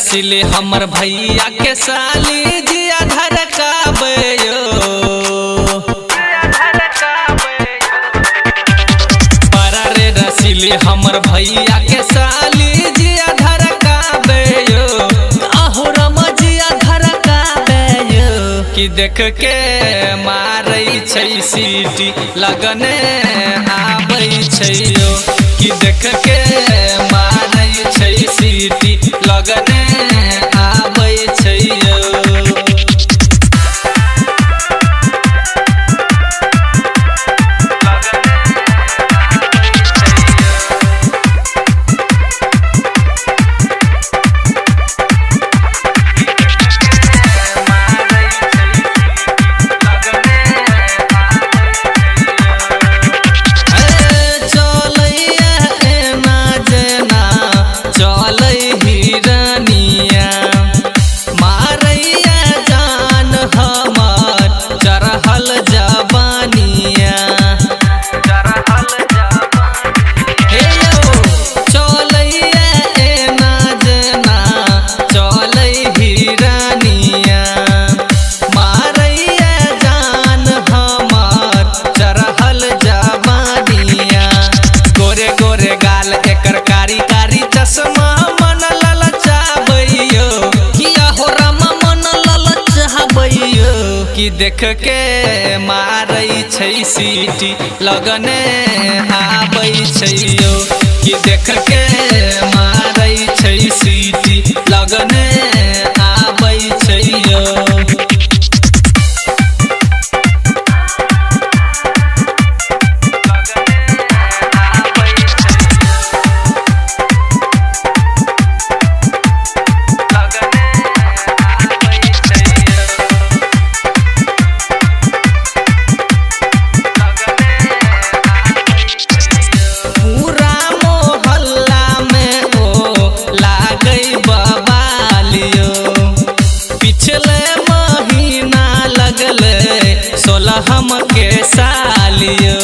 रसीले हमर भैया के साली जिया धड़काबयो बड़ा रे रसीले हमर भैया के साली जिया धड़काबयो आहो रमा जिया धड़काबयो कि देख के मारै छै सीटी लगने आबै छै यो कि देख के मारै छै सीटी लगने आबै छै यो कि देख के मारै छै सीटी लगने आबै छै यो कि देख के मारै छै सीटी लगने आबै छै यो हम के सालियो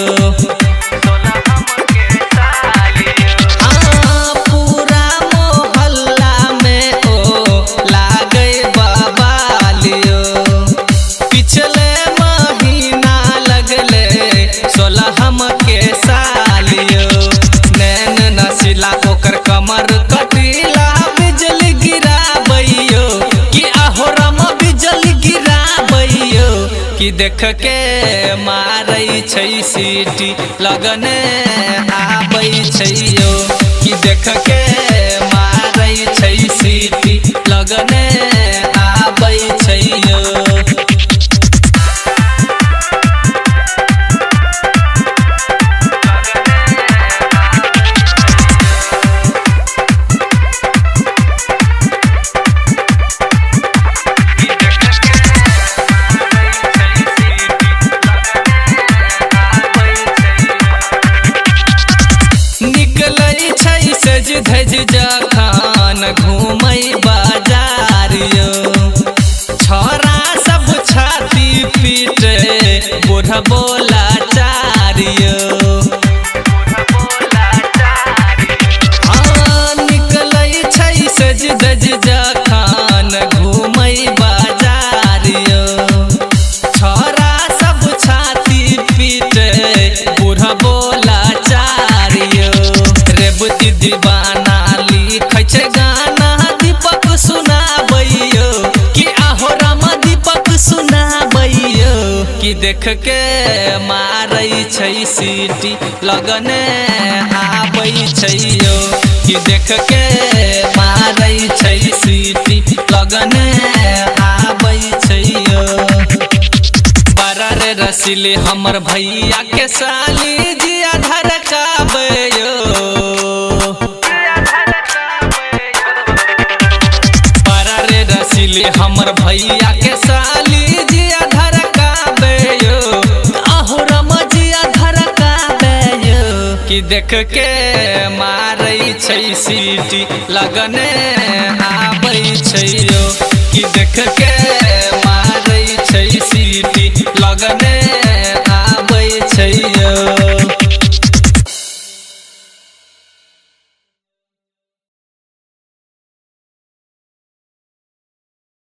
पूरा मोहल्ला में ओ लागे बवालियो पिछले महीना लगले 16 हम के सालियो नैन नसीला ओकर कमर कटीला बिजली गिराबैयो कि आहो रमा बिजली गिराबैयो कि देख के मारै छै सीटी लगने आबै छै यो कि देख के मारै छै सीटी लगने आबै छै यो धज जखन घूमै बाजार यो छोरा सब छाती पीटे बूढ़ बोला चारियो निकलै छै सज धज जखन घूमै बाजार यो छोरा सब छाती पीटे बूढ़ बोला चारियो रेवती दीवाना लिखै छै गाना दीपक सुनाबैयो कि आहो रमा दीपक सुनाबैयो कि देख के मारै छै सीटी लगने आबै छै यो कि देख के मारै छै सीटी लगने आबै छै यो बड़ा रे रसीले हमर भैया के साली जिया धड़काबयो हमर भैया के साली जिया धड़काबयो आहो रमा जिया धड़काबयो कि देख के मारै छै सीटी लगने आबै छै यो कि देख के